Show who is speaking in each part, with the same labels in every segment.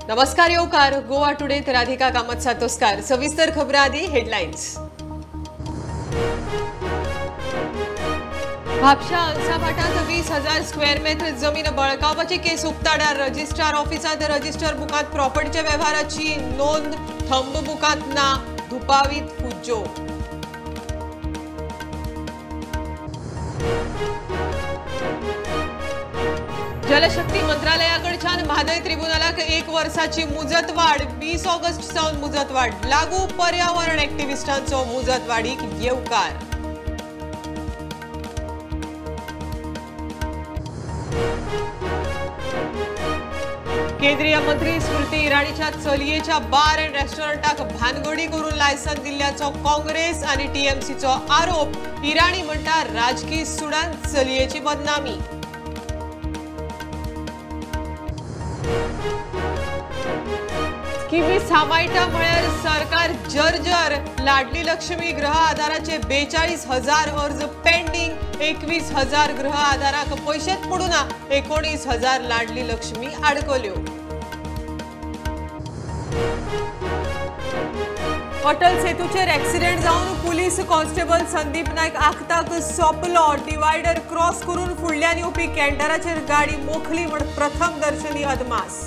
Speaker 1: नमस्कार येवकार गोवा टुडे राधिका कामत सातोस्कार सविस्तर खबरां आदी हेडलायन्स। म्हापशा अंसाभाटात 20,000 स्क्वेअर मीटर जमीन बळकावपाची केस उक्ताडार रजिस्ट्रार ऑफिसात रजिस्टर बुकात प्रॉपर्टीच्या व्यवहाराची नोंद थंब बुकात ना दुपावीत हुज्जो। जलशक्ती मंत्रालयाकडच्यान म्हादय ट्रिब्युनलाक 1 वर्साची मुजतवाड 20 ऑगस्ट सावन मुजतवाड लागू पर्यावरण ऍक्टिव्हिस्टांचो मुजतवाडीक येवकार। केंद्रीय मंत्री स्मृती इराणीच्या चलयेच्या बार अँड रेस्टॉरंटाक भानगडी करून लायसन दिल्ल्याचो काँग्रेस आणि टीएमसीचो आरोप। इराणी म्हणटा राजकीय सुडान चलयेची बदनामी। स्किमी सामायटा म्हळ्यार सरकार जर्जर लाडली लक्ष्मी गृह आधाराचे 42,000 अर्ज पेंडिंग 21,000 गृह आधाराक पैसेच पडूना 19,000 लाडली लक्ष्मी आडकल्यो। अटल सेतूचेर ऍक्सिडेंट जावन पुलीस कॉन्स्टेबल संदीप नायक आखताक सोंपलो। डिवायडर क्रॉस करून फुडल्यान येवपी कॅन्टराचेर गाडी मोखली म्हण प्रथम दर्शनी अदमास।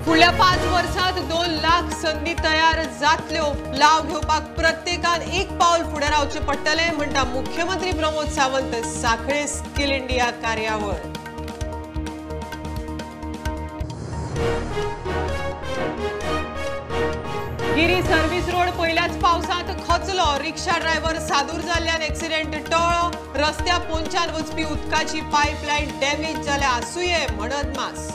Speaker 1: फुडल्या 5 वर्षांत 2 लाख संधी तयार जातल्यो। लाव घेवपाक प्रत्येकान एक पावल फुडें रावचे पडटले म्हणटा मुख्यमंत्री प्रमोद सावंत। साखळे स्किल इंडिया कार्यावळ। गिरी सर्व्हिस रोड पहिल्याच पावसात खचलो। रिक्षा ड्रायव्हर सादूर जाल्ल्यान ऍक्सिडेंट टळ्ळो। रस्त्या पोंच्यान वचपी उदकाची पायपलायन डॅमेज जाल्या आसूये म्हण अदमास।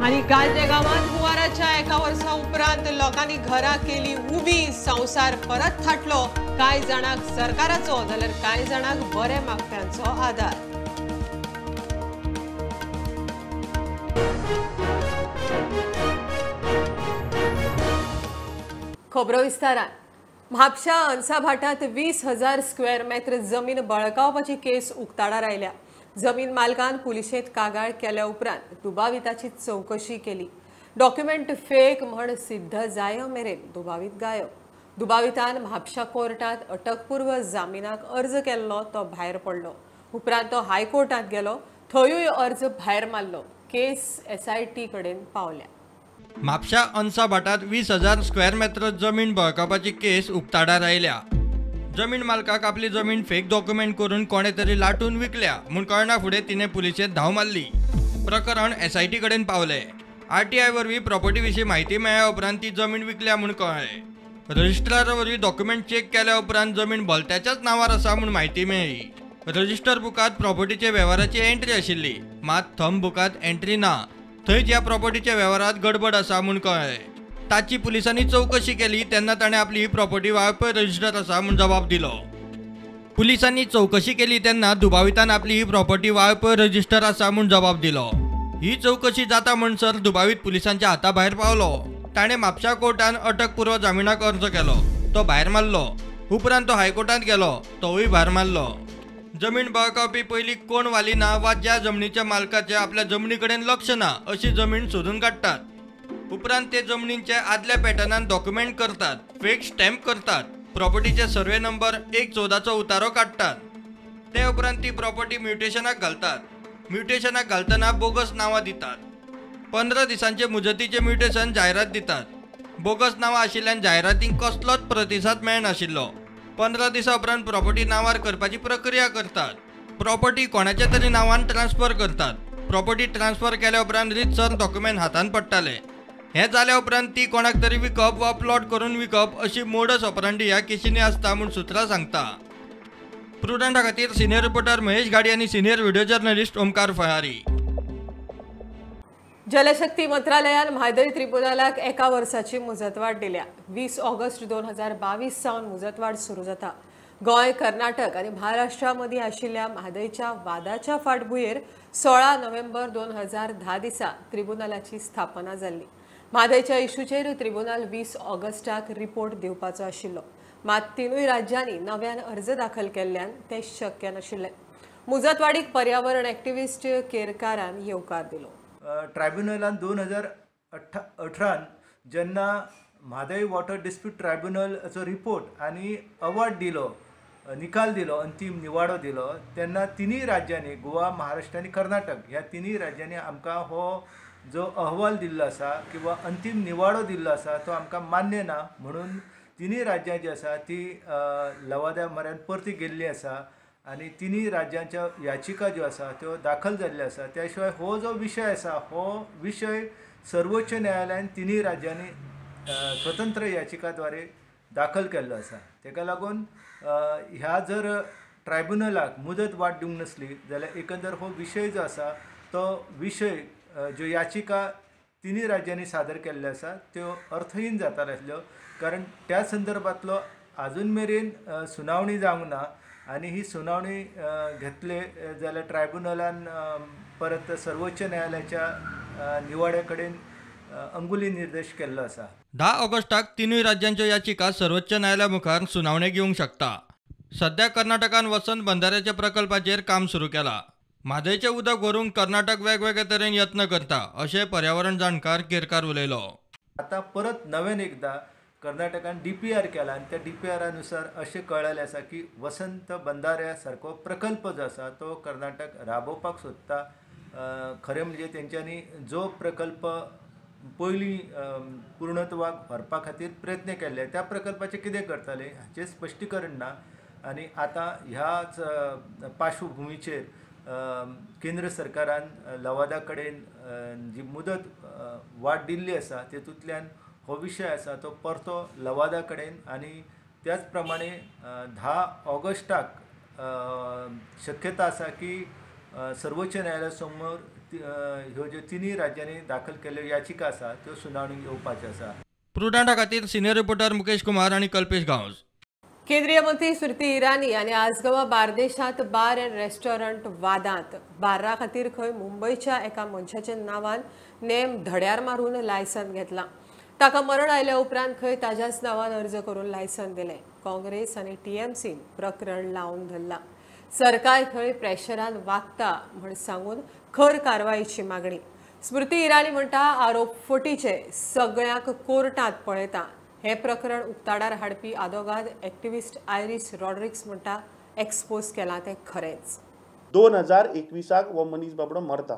Speaker 1: आणि गालजे गावात हुंवाराच्या 1 वर्सा उपरांत लोकांनी घरां केली उबी। संसार परत थाटलो। कांय जाणांक सरकाराचो जाल्यार कांय जाणांक बरे मागप्यांचो आधार। खबरो विस्तारान। म्हापशा अंसाभाटात 20,000 स्क्वेअर मीटर जमीन बळकावपाची केस उक्ताडार आयल्या। जमीन मालकान पुलिशेंत कागाळ केल्या उपरांत दुबाविताची चौकशी केली। डॉक्युमेंट फेक म्हण सिद्ध जाय मेरेन दुबावित गायब। दुबावितान म्हापशा कोर्टात अटकपूर्व जामिनाक अर्ज केल्लो तो भायर पडलो। उपरांत तो हायकोर्टात गेलो। थंयूय अर्ज भायर मारलो। केस SIT कडेन पावल्या।
Speaker 2: म्हापशा अंसाभाटात 20,000 स्क्वेअर मीटर जमीन बळकावपाची केस उक्ताडार आयल्या। जमीन मालकाक आपली जमीन फेक डॉक्युमेंट करून कोणे तरी लाटून विकल्या म्हूण कळना फुडें तिने पुलिशेंत धांव मारली। प्रकरण SIT कडेन पावले। RTI वरवीं प्रॉपर्टी विशीं म्हायती मेळ्ळ्या उपरांत ती जमीन विकल्या म्हूण कळ्ळें। रजिस्ट्रारा वरवीं डॉक्युमेंट चेक केल्या उपरांत जमीन भलत्याच्याच नांवार आसा म्हूण म्हायती मेळ्ळी। रजिस्टर बुकात प्रॉपर्टीचे वेव्हाराची एंट्री आशिल्ली, मात थंब बुकात एंट्री ना। थंयच ह्या प्रॉपर्टीच्या वेव्हारात गडबड आसा म्हूण कळ्ळें। ताची पुलिसांनी चौकशी केली तेन्ना ताणें आपली ही प्रॉपर्टी वाळपय रजिस्टर आसा म्हूण जबाब दिलो। पुलिसांनी चौकशी केली तेन्ना दुबावितान आपली ही प्रॉपर्टी वाळपय रजिस्टर आसा म्हूण जबाब दिलो। ही चौकशी जाता म्हणसर दुबावित पुलिसांच्या हाता भायर पावलो। ताणें म्हापशा कोर्टान अटकपूर्व जामिनाक अर्ज केलो, तो भायर मारलो। उपरांत तो हायकोर्टात गेलो, तोवूय भायर मारलो। जमीन बळकावपी पयलीं कोण वालिना वा ज्या जमनीच्या मालकाचे आपल्या जमनी कडेन लक्ष ना अशी जमीन सोदून काडटात। उपरांत ते जमनींचे आदल्या पॅटर्नान डॉक्युमेंट करतात, फेक स्टॅम्प करतात, प्रॉपर्टीचे सर्वे नंबर 1/14चो उतारो काडटात। ते उपरांत ती प्रॉपर्टी म्युटेशनाक घालतात। म्युटेशनाक घालतना बोगस नांवां दितात। 15 दिसांचे मुजतीचे म्युटेशन जायरात दितात। बोगस नांवां आशिल्ल्यान जायरातींक कसलोच प्रतिसाद मेळनाशिल्लो। 15 दिसां उपरांत प्रॉपर्टी नांवार करपाची प्रक्रिया करतात। प्रॉपर्टी कोणाच्या तरी नांवान ट्रान्सफर करतात। प्रॉपर्टी ट्रान्सफर केल्या उपरांत रितसर डॉक्युमेंट हातान पडटाले। हे जाल्या उपरांत ती कोणाक तरी विकप वा प्लॉट करून विकप अशी मोडस ऑपरंडी ह्या केसींनी आसता म्हूण सुत्रां सांगता। प्रुडंटा खातीर सिनियर रिपोर्टर महेश गाडी आनी सिनियर व्हिडिओ जर्नलिस्ट ओमकार फहारी।
Speaker 1: जलशक्ती मंत्रालयान म्हादय ट्रिब्युनलाक 1 वर्साची मुजतवाड दिल्या। 20 ऑगस्ट 2022 सावन मुजतवाड सुरू जाता। गोय, कर्नाटक आणि महाराष्ट्रामध्ये आशिल्ल्या म्हादयच्या वादाच्या फाटभुंयेर 16 नोव्हेंबर 2010 दिसा ट्रिब्युनलाची स्थापना जाल्ली। म्हादयच्या इश्यूचेर ट्रिब्युनल 20 ऑगस्टाक रिपोर्ट दिवपाचो आशिल्लो, मात तिनूय राज्यांनी नव्यान अर्ज दाखल केल्ल्यान तें शक्य नाशिल्लें. मुजतवाडीक पर्यावरण एक्टिव्हिस्ट केरकारान येवकार दिलो.
Speaker 3: ट्रायब्युनलान 2018 जेन्ना म्हादय वॉटर डिस्प्यूट ट्रायब्युनलाचो रिपोर्ट आनी अवॉर्ड दिलो, निकाल दिलो, अंतीम निवाडो दिलो, तेन्ना तिनूय राज्यांनी गोवा, महाराष्ट्र आनी कर्नाटक ह्या तिनूय राज्यांनी आमकां हो जो अहवाल दिल्लो आसा किंवा अंतीम निवाडो दिल्लो आसा तो आमकां मान्य ना म्हणून तिनूय राज्यां जी आसा ती लवादा म्हऱ्यान परती गेल्ली आसा आनी तिनूय राज्यांच्या याचिका ज्यो आसा त्यो दाखल जाल्ल्यो आसा. त्या शिवाय हो जो विशय आसा हो विशय सर्वोच्च न्यायालयान तिनूय राज्यांनी स्वतंत्र याचिकाद्वारे दाखल केल्लो आसा. तेका लागून ह्या जर ट्रायब्युनलाक मुदत वाट दिवंक नसली जाल्यार एकंदर हो विशय जो आसा तो विशय ज्यो याचिका तिनूय राज्यांनी सादर केल्ल्यो आसा त्यो अर्थहीन जाताल्यो आसल्यो, कारण त्या संदर्भातलो आजून मेरेन सुनावणी जावंक ना आनी ही सुनावणी घेतले जाल्यार ट्रायब्युनलान परत सर्वोच्च न्यायालयाच्या निवाड्या कडेन अंगुली निर्देश केल्लो आसा.
Speaker 2: 10 ऑगस्टाक तिनूय राज्यांच्यो याचिका सर्वोच्च न्यायालया मुखार सुनावणे घेवंक शकता. सध्या कर्नाटकान वसंत बंधाऱ्याच्या प्रकल्पाचेर काम सुरू केलां. म्हादयचें उदक व्हरूंक कर्नाटक वेगवेगळ्या तरेन यत्न करता अशें पर्यावरण जाणकार केरकार उलयलो.
Speaker 3: आता परत नव्यान एकदा कर्नाटकान DPR केला आनी त्या DPR-अनुसार अशें कळयलें आसा की वसंत बंधाऱ्या सारको प्रकल्प जो आसा तो कर्नाटक राबोवपाक सोदता. खरें म्हणजे तेंच्यांनी जो प्रकल्प पयलीं पूर्णत्वाक व्हरपा खातीर प्रयत्न केल्ले त्या प्रकल्पाचें कितें करतले हाचें स्पश्टीकरण ना. आनी आतां ह्याच पार्श्वभुमीचेर केंद्र सरकारान लवादा कडेन जी मुदत वाट दिल्ली आसा तेतूंतल्यान हो विशय आसा तो परतो लवादा कडेन आनी त्याच प्रमाणे 10 ऑगस्टाक शक्यता आसा की सर्वोच्च न्यायालया समोर ह्यो ज्यो तिनूय राज्यांनी दाखल केल्ल्यो याचिका आसा त्यो सुनावणेक येवपाच्यो आसा.
Speaker 2: प्रुडंटा खातीर सिनियर रिपोर्टर मुकेश कुमार आनी कल्पेश गांवस.
Speaker 1: केंद्रीय मंत्री स्मृती इराणी आनी आजगावा बार्देशांत बार एंड रेस्टॉरंट वादांत बार्रा खातीर खंय मुंबयच्या एका मनशाच्या नांवान नेम धड्यार मारून लायसन घेतलां. ताका मरण आयल्या उपरांत खंय ताज्याच नांवान अर्ज करून लायसन दिलें. काँग्रेस आनी TMCन प्रकरण लावन धरलां. सरकार खंय प्रेशरान वागता म्हण सांगून खर कारवायेची मागणी. स्मृती इराणी म्हणटा आरोप फटीचे सगळ्यांक कोर्टांत पळयता. हे प्रकरण उक्ताडार हाडपी आदोगाद एक्टिव्हिस्ट आयरिस रॉड्रिक्स म्हणटा एक्सपोज केलां तें खरेंच.
Speaker 4: 2021 हो मनीस बाबडो मरता.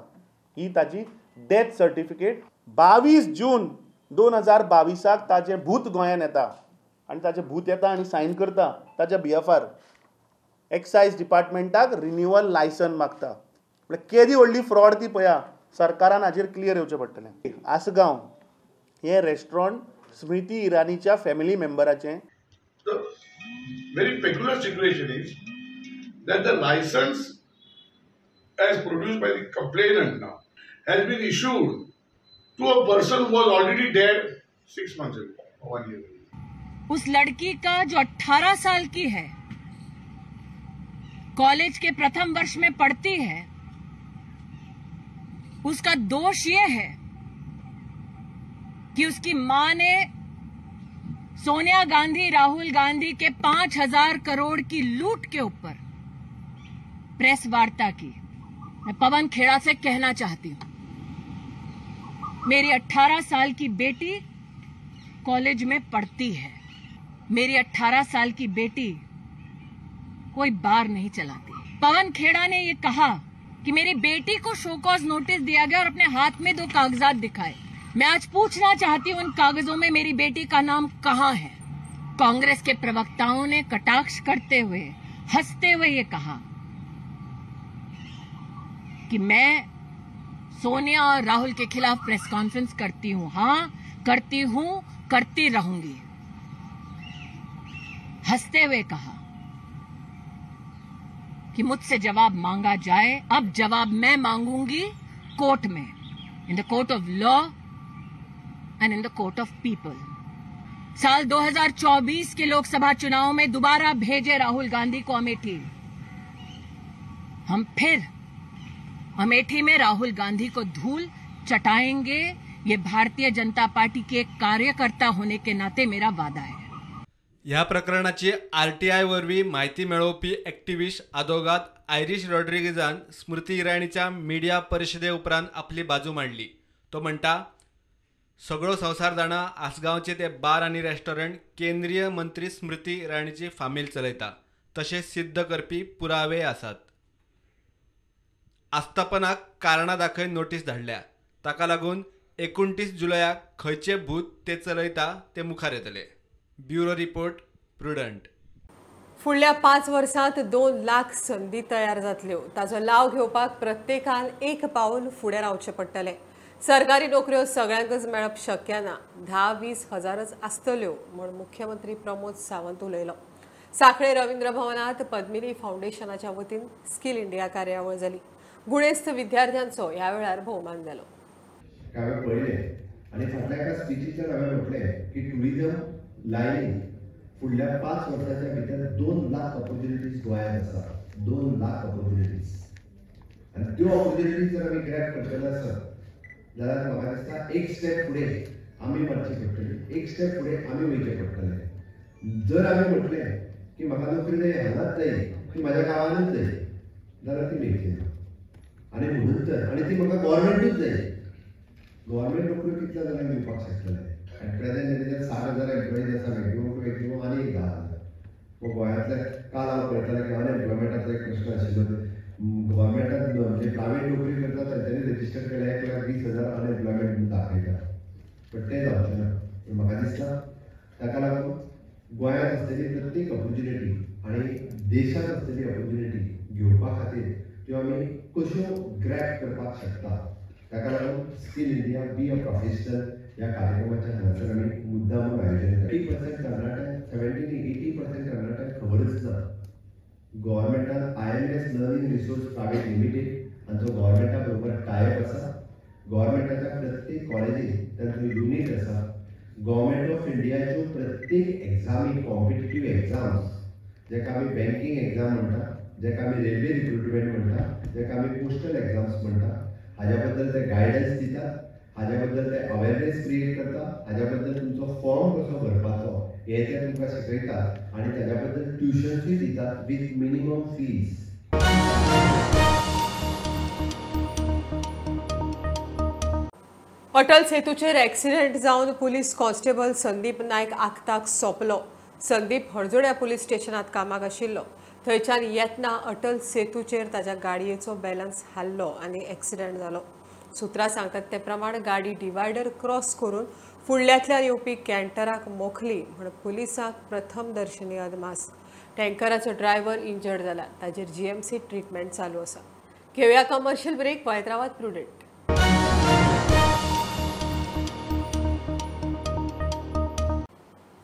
Speaker 4: ही ताजी डेथ सर्टिफिकेट 22 जून 2022 ताजें भूत गोंयांत येता आनी ताजें भूत येता आनी सायन करता ताच्या बिएफआर एक्सायज डिपार्टमेंटाक रिन्युअल लायसन मागता. म्हळ्यार केदी व्हडली फ्रॉड ती पळया. सरकारान हाजेर क्लियर येवचें पडटलें. आसगांव हें restaurant Smriti इराणीच्या family मेंबराचें.
Speaker 5: Very peculiar situation is that the license as produced by the complainant now has been issued to a person who was already dead 6 months ago, 1 year ago.
Speaker 6: उस लड़की का जो 18 साल की है, college के प्रथम वर्ष में पढ़ती है, उसका दोष ये है कि उसकी मां ने सोनिया गांधी, राहुल गांधी के 5,000 करोड़ की लूट के ऊपर प्रेस वार्ता की. मैं पवन खेड़ा से कहना चाहती हूं, मेरी 18 साल की बेटी कॉलेज में पढ़ती है. मेरी 18 साल की बेटी कोई बार नहीं चलाती. पवन खेड़ा ने ये कहा कि मेरी बेटी को शो कॉज नोटिस दिया गया और अपने हाथ में 2 कागजात दिखाए. मैं आज पूछना चाहती हूं उन कागजों में मेरी बेटी का नाम कहां है. कांग्रेस के प्रवक्ताओं ने कटाक्ष करते हुए, हंसते हुए ये कहा कि मैं सोनिया और राहुल के खिलाफ प्रेस कॉन्फ्रेंस करती हूं. हां, करती हूं, करती रहूंगी. हंसते हुए कहा कि मुझसे जवाब मांगा जाए. अब जवाब मैं मांगूंगी कोर्ट में, in the court of law and in the court of people. साल 2024 के लोकसभा चुनाव में दोबारा भेजे राहुल गांधी को अमेठी. हम फिर अमेठी में राहुल गांधी को धूल चटाएंगे, ये भारतीय जनता पार्टी के एक कार्यकर्ता होने के नाते मेरा वादा है।
Speaker 7: ह्या प्रकरणाची RTI वरवीं माहिती मेळोवपी एक्टिविस्ट आदवोगाद आयरिश रॉड्रिगीजान स्मृती इराणीच्या मिडिया परिशदे उपरांत आपली बाजू मांडली। तो म्हणटा, सगळो संवसार जाणा आसगांवचे ते बार आनी रेस्टॉरंट केंद्रीय मंत्री स्मृती इराणीची फामील चलयता, तशें सिद्ध करपी पुरावे आसात। आस्थापनाक कारणां दाखय नोटीस धाडल्या, ताका लागून 29 जुलयाक खंयचे भूत ते चलयता ते मुखार येतले। Bureau report, prudent.
Speaker 1: फुडल्या 5 वर्सांत 2 लाख संदी तयार जातल्यो। ताचो लाव घेवपाक प्रत्येकान एक पाऊल फुडें रावचें पडटलें। सरकारी नोकऱ्यो सगळ्यांकच मेळप शक्य ना, 10-20 हजारच आसतल्यो म्हूण मुख्यमंत्री प्रमोद सावंत उलयलो। सांखळे रवींद्र भवनात पद्मिनी फाउंडेशनाच्या वतीन स्किल इंडिया कार्यावळ जाली। गुणेस्त विद्यार्थ्यांचो ह्या वेळार भोवमान जालो।
Speaker 8: हांवें पळयलें आनी फाटल्या एका स्पिचीचेर हांवें म्हटलें की टुरिजम लायनीन फुडल्या 5 वर्सांच्या भितर 2 लाख ऑपॉर्च्युनिटीज गोंयांत आसा, 2 लाख ऑपॉर्च्युनिटीज। आनी त्यो ऑपॉर्च्युनिटीज जर आमी ग्रॅब करतले आसत जाल्यार म्हाका दिसता एक स्टेप फुडें आमी मारची पडटली, एक स्टेप फुडें आमी वयचें पडटलें। जर आमी म्हटलें की म्हाका नोकरी जाय हांगाच जाय, ती म्हाज्या गांवानूच जाय, जाल्यार ती मेळची ना। आनी म्हणून तर आनी ती म्हाका गव्हर्मेंटूच जाय। गव्हर्मेंट नोकऱ्यो कितल्या जाणांक दिवपाक शकतले? आनी प्रेझेंट एरियार 60,000 एम्प्लॉईज आसा, मॅक्झिमम आनी 10,000। मग गोंयांतले काल हांव पळयतालें की अनएम्प्लॉयमेंटाचो एक प्रश्न आशिल्लो। गव्हर्मेंटान म्हणजे प्रायवेट नोकरी करता तांच्यांनी रजिस्टर केल्या 1,20,000 अनएम्प्लॉयमेंट दाखयता, पण तें जावचें ना। म्हाका दिसता ताका लागून गोंयांत आसतली प्रत्येक ऑपॉर्च्युनिटी आनी देशांत आसतली ऑपॉर्च्युनिटी घेवपा खातीर त्यो आमी कश्यो ग्रॅब करपाक शकता, ताका लागून skill India be a professional ह्या कार्यक्रमाच्या हांगासर आमी मुद्दामून आयोजन केलें। 80% तरणाट्यांक 70-80% तरणाट्यांक खबरच ना। गव्हर्मेंटान IMS learning resource private limited हांचो गव्हर्मेंटा बरोबर टायअप आसा। गव्हर्मेंटाच्या प्रत्येक कॉलेजींत तांचो युनिट आसा। गव्हर्मेंट ऑफ इंडियाच्यो प्रत्येक एग्जामी, कॉम्पिटिटीव एग्जाम्स, जेका आमी बँकींग एग्जाम म्हणटा, जेका आमी रेल्वे रिक्रुटमेंट म्हणटा, जेका आमी पोस्टल एग्जाम्स म्हणटा, हाज्या बद्दल ते गायडन्स दितात, हाज्या बद्दल ते अवेरनेस क्रिएट करता, हाज्या बद्दल तुमचो फॉर्म कसो भरपाचो हे ते तुमकां शिकयतात आनी ताज्या बद्दल ट्युशन्सूय दितात विथ मिनिमम फीज।
Speaker 1: अटल सेतूचेर एक्सिडेंट जावन पुलीस कॉन्स्टेबल संदीप नायक आखताक सोंपलो। संदीप हळजोड्या पुलीस स्टेशनात कामाक आशिल्लो। थंयच्यान येतना अटल सेतूचेर ताच्या गाडयेचो बॅलन्स हाल्लो आनी एक्सिडेंट जालो। सुत्रां सांगतात ते प्रमाण गाडी डिवायडर क्रॉस करून फुडल्यांतल्यान येवपी कॅन्टराक मोखली म्हण पुलिसांक प्रथम दर्शनी अदमास। टँकराचो ड्रायव्हर इंजर्ड जाला, ताजेर GMC ट्रिटमेंट चालू आसा। घेवया कमर्शियल ब्रेक, पळयत रावात प्रुडंट।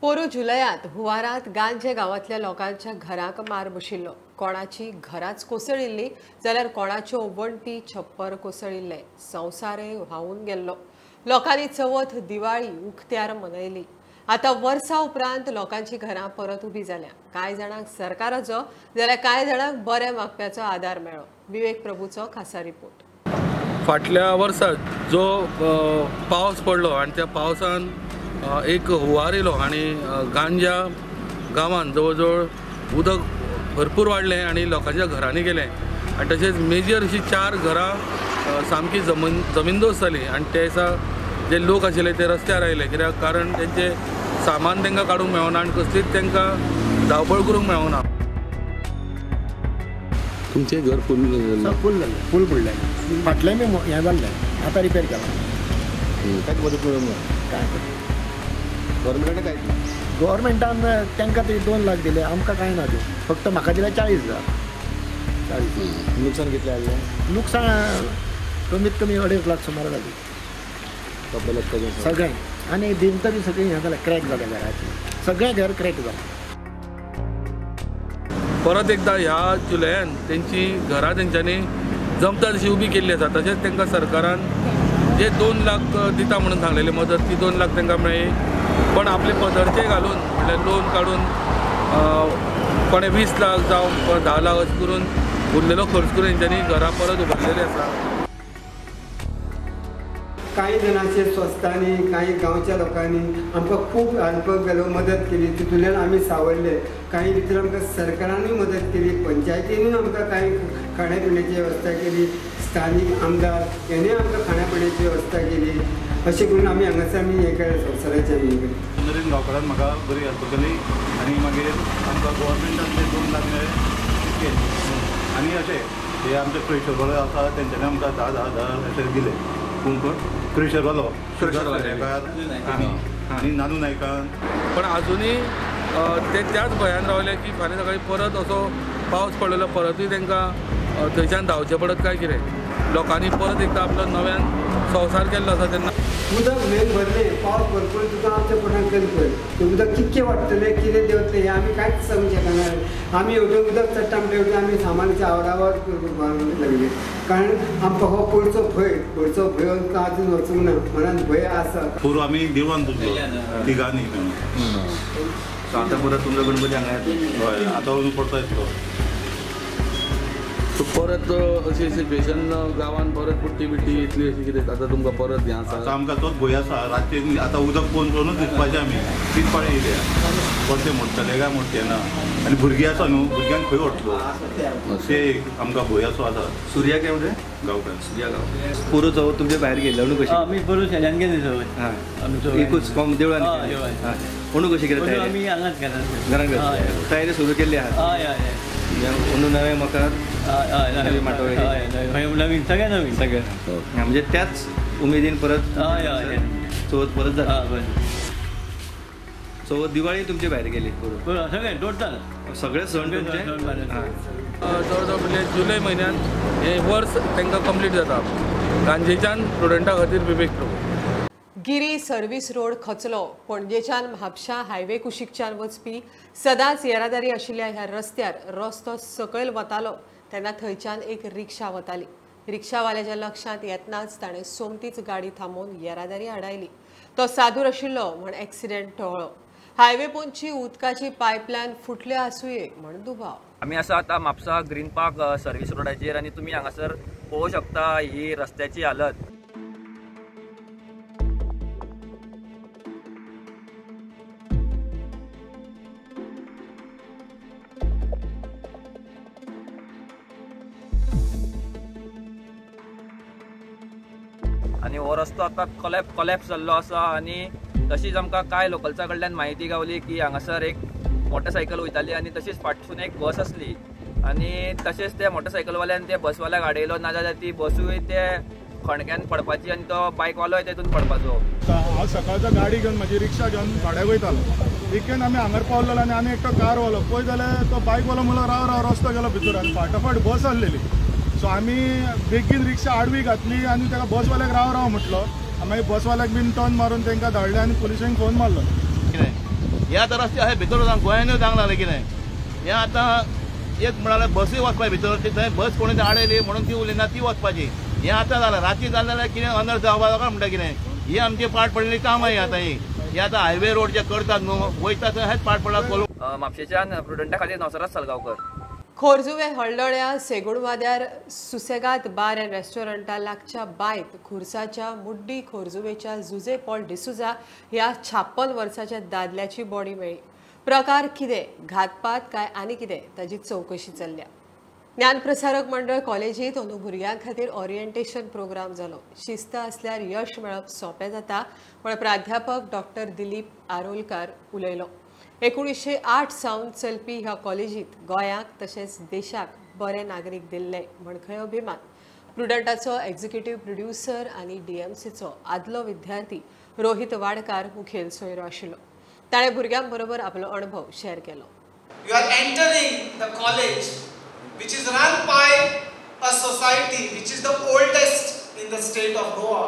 Speaker 1: पोरू जुलयांत हुवारांत गांजे गांवांतल्या लोकांच्या घरांक मार बशिल्लो। कोणाची घरांच कोसळिल्ली जाल्यार कोणाच्यो वणटी छप्पर कोसळिल्ले। संवसारय व्हांवून गेल्लो। लोकांनी चवथ दिवाळी उक्त्यार मनयली। आतां वर्सां उपरांत लोकांची घरां परत उबी जाल्या। कांय जाणांक सरकाराचो जाल्यार कांय जाणांक बरे मागप्याचो आदार मेळ्ळो। विवेक प्रभूचो खासा रिपोर्ट।
Speaker 9: फाटल्या वर्साक जो पावस पडलो आनी त्या पावसान एक हुंवार येयलो आनी गांजा गांवांत जवळ जवळ उदक भरपूर वाडलें आनी लोकांच्या घरांनी गेलें आनी तशेंच मेजर अशीं 4 घरां सामकी जमीनदोस जाली आनी ते दिसा जे लोक आशिल्ले ते रस्त्यार आयले, कित्याक कारण तेंचे सामान तांकां काडूंक मेळना आनी कसलीच तांकां धांवपळ करूंक मेळना।
Speaker 10: तुमचें घर फूल जालें, फूल पडलें, फाटलें बी हें जाल्लें, आतां रिपेर केलां। कांयच मदत मेळूंक ना, काय गव्हर्मेंटान कांयच ना। गव्हर्मेंटान तांकां ते 2 लाख दिले, आमकां कांय ना, फक्त म्हाका दिले 40,000। 40 नुकसान कितलें जाल्लें? नुकसान कमीत कमी 2.5 लाख सुमार जाली सगळें। आनी भिंत बी सगळीं हें जालें, क्रॅक जालें घराची, सगळें घर क्रॅक जालें।
Speaker 9: परत एकदां ह्या जुलयांत तेंची घरां तेंच्यांनी जमता तशी उबी केल्ली आसा। तशेंच तांकां सरकारान जे 2 लाख दिता म्हणून सांगलेली मदत, ती 2 लाख तांकां मेळ्ळी, पण आपले पदरचे घालून म्हणल्यार लोन काडून कोणे 20 लाख जावं 10 लाख अशें करून उरलेलो खर्च करून तेंच्यांनी घरां परत उबारलेली आसा।
Speaker 11: काही जणांचे स्वस्तांनी काही गांवच्या लोकांनी आमकां खूब हेल्प केलो, मदत केली, तितूंतल्यान आमी सावरले. काही भितर आमकां सरकारानूय मदत केली, पंचायतीनूय आमकां काही खाण्यापिण्याची वेवस्था केली, स्थानीक आमदार हेणें आमकां खाण्यापिण्याची वेवस्था केली. अशें करून आमी हांगासर आमी हें केलें संवसाराचें आमी हें केलें.
Speaker 12: नरेंद्र गांवकारान म्हाका बरी हेल्प केली आनी मागीर आमकां गव्हर्मेंटान ते 2 लाख केले आनी अशें हे आमचे क्रेशरवालो आसा तेंच्यांनी आमकां 10,000 अशें दिले. कोण क्रेशरवालो आनी नानू नायकान.
Speaker 9: पण अजूनही ते त्याच भंयान रावले की फाल्यां सकाळी परत असो पावस पडलेलो परतूय तांकां थंयच्यान धांवचें पडत काय कितें. लोकांनी परत एकदां आपलो नव्यान संवसार केल्लो आसा तेन्ना
Speaker 11: उदक मेन भरलें, पावस भरपूर तुका आमच्या पोटांत करी पळय, तें उदक कितकें वाडटलें कितें देंवतलें हें आमी कांयच सांगूंक शकना. आमी हेवटेन उदक चडटा म्हणटा हेवटेन आमी सामानाचें आवरावर लागले, कारण आमकां हो पयरचो भंय आमकां आजून वचूंक ना, मनांत भंय आसा.
Speaker 12: पूर्व आमी देवळान तुजलो तिगांनी
Speaker 13: आतां परत तुमचो गणपती हांगा येता.
Speaker 12: हय आतां पडटा येतलो.
Speaker 9: सो परत अशी सिच्युएशन गांवान परत बुट्टी बिट्टी इतली अशी कितें आतां तुमकां परत हें आसा.
Speaker 12: आमकां तोच भंय आसा. रातचें आतां उदक पळोवनूच दिसपाचें आमी तीच पाळी येयल्या परतें मोडटलें काय मोडचें ना. आनी भुरगीं आसा न्हू, भुरग्यांक खंय व्हरतलो ते आमकां भंय असो आसा.
Speaker 13: सुर्या काय म्हणजे
Speaker 12: गांवकार
Speaker 13: सुर्या गांव पुरो चवथ तुमचे भायर गेले अणू कशी.
Speaker 14: आमी बरो शेजान गेले सवय
Speaker 13: एकूच कॉम देवळान अणू कशी केली
Speaker 14: आमी हांगाच
Speaker 13: घरान तयारी सुरू केल्ली आहा.
Speaker 14: हय हय
Speaker 13: अणू नवे मकार
Speaker 14: नवीन सगळें नवीन
Speaker 13: सगळें म्हणजे त्याच उमेदीन परत
Speaker 14: हय हय
Speaker 13: चवथ परत जाता. चवथ दिवाळी तुमचे भायर गेली
Speaker 14: बरोबर सगळें टोटल
Speaker 13: सगळे सण तुमचे.
Speaker 9: जवळ जवळ म्हणजे जुलय म्हयन्यात हें वर्स तांकां कंप्लीट जाता गांजेच्यान स्टुडंटां खातीर बिबेक.
Speaker 1: गिरी सर्व्हिस रोड खचलो. पणजेच्यान म्हापशा हायवे कुशीकच्यान वचपी सदांच येरादारी आशिल्ल्या ह्या रस्त्यार रस्तो सकयल वतालो तेन्ना थंयच्यान एक रिक्षा वताली. रिक्षावाल्याच्या लक्षांत येतनाच ताणें सोमतीच गाडी थांबोवन येरादारी आडायली. तो सादूर आशिल्लो म्हण एक्सिडेंट टळ्ळो. हायवे पोंदची उदकाची पायपलायन फुटले आसूये म्हण दुबाव.
Speaker 15: आमी आसा आतां म्हापसा ग्रीन पार्क सर्व्हिस रोडाचेर आनी तुमी हांगासर पळोवंक शकता ही रस्त्याची हालत. आनी हो रस्तो आतां कोलॅप्स जाल्लो आसा. आनी तशीच आमकां कांय लोकल्सां कडल्यान म्हायती गावली की हांगासर एक मोटरसायकल वयताली आनी तशीच फाटसून एक बस आसली आनी तशेंच त्या मोटरसायकलवाल्यान त्या बसवाल्याक आडयलो, नाजाल्यार ती बसूय ते खणक्यान पडपाची आनी तो बायकवालोय तेतून पडपाचो.
Speaker 16: हांव सकाळचो गाडी घेवन म्हाजी रिक्षा घेवन भाड्याक वयतालो. विकेंड आमी हांगर पावलेलो आनी एकटो कारवालो पळय जाल्यार तो बायकवालो म्हणलो राव राव रस्तो गेलो भितर आनी फाटाफाट बस आसलेली. सो आमी बेगीन रिक्षा आडवी घातली आनी ताका बसवाल्याक राव राव म्हटलो. मागीर बसवाल्याक बीन टर्न मारून तांकां धाडले आनी पुलिसांक फोन मारलो.
Speaker 17: कितें हे आतां रस्ते अशे भितर गोंयानूय जावंक लागले कितें. हे आतां एक म्हणाल्यार बसूय वचपाची भितर थंय बस कोणी आडयली म्हणून ती उलयना ती वचपाची. हे आतां जालां रातची जालें जाल्यार कितें अनर्थ जावपाक म्हणटा कितें. ही आमची पाड पडलेली कामां ही आतां ही आतां हायवे रोड जे करतात न्हू वयता थंय हेच पाड पडला.
Speaker 15: म्हापशेच्यान प्रुडंटा खातीर नवसराज सालगांवकर.
Speaker 1: खोर्जुवे हळदोळ्या सेगुणवाद्यार सुसेगाद बार अँड रेस्टॉरंटा लागच्या बायत खुर्साच्या मुड्डी खोर्जुवेच्या जुजे पॉल डिसुजा ह्या 56 वर्साच्या दादल्याची बॉडी मेळ्ळी. प्रकार कितें, घातपात काय आनी कितें ताची चवकशी चल्ल्या. ज्ञानप्रसारक मंडळ कॉलेजीत अंदू भुरग्यां खातीर ओरिएंटेशन प्रोग्राम जालो. शिस्त आसल्यार यश मेळप सोंपें जाता म्हण प्राध्यापक डॉक्टर दिलीप आरोलकार उलयलो. 1908 सावन चलपी ह्या कॉलेजीत गोंयाक तशेंच देशाक बरे नागरीक दिल्ले म्हण खंय अभिमान. प्रुडंटाचो एक्झिक्युटीव प्रोड्युसर आनी DMCचो आदलो विद्यार्थी रोहित वाडकार मुखेल सोयरो आशिल्लो. ताणें भुरग्यां बरोबर आपलो अणभव शेअर केलो.
Speaker 18: You are entering the college which is run by a society which is the oldest in the state of Goa,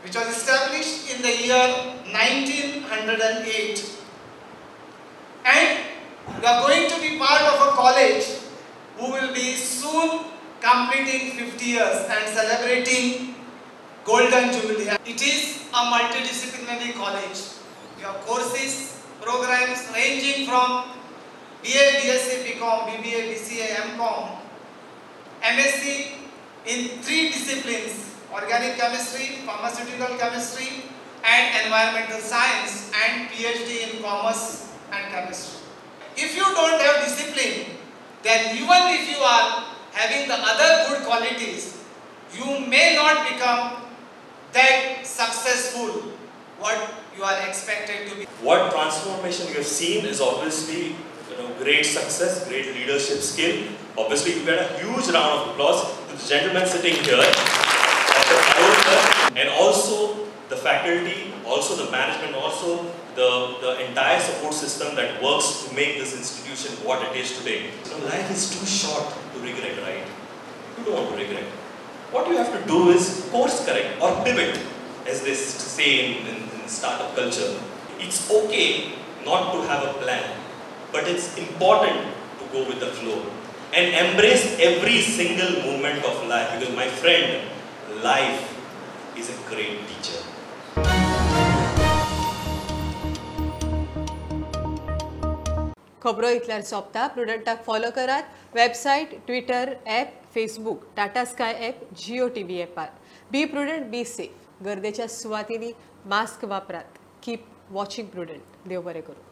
Speaker 18: which was established in the year 1908. And we are going to be part of a college who will be soon completing 50 years and celebrating Golden Jubilee. It is a multidisciplinary college. We have courses, programs ranging from BA, BSc, BCom, BBA, BCA, MCom, MSc in 3 disciplines: organic chemistry, pharmaceutical chemistry and environmental science, and PhD in commerce and chemistry. If you don't have discipline, then even if you are having the other good qualities, you may not become that successful what you are expected to be.
Speaker 19: What transformation you have seen is obviously great success, great leadership skill. Obviously, you get a huge round of applause to the gentleman sitting here, and also the faculty, also the management, also the entire support system that works to make this institution what it is today. Life is too short to regret, right? You don't want to regret. What you have to do is course correct or pivot, as they say in startup culture. It's okay not to have a plan, but it's important to go with the flow and embrace every single moment of life, because my friend, life is a great teacher.
Speaker 1: खबरो इतल्यार सोंपता. प्रुडंटाक follow करात. Website, Twitter, app, Facebook, Tata Sky app, Jio TV ॲपार. Be Prudent, be safe. गर्देच्या सुवातींनी mask वापरात. Keep watching prudent. देव बरें करूं.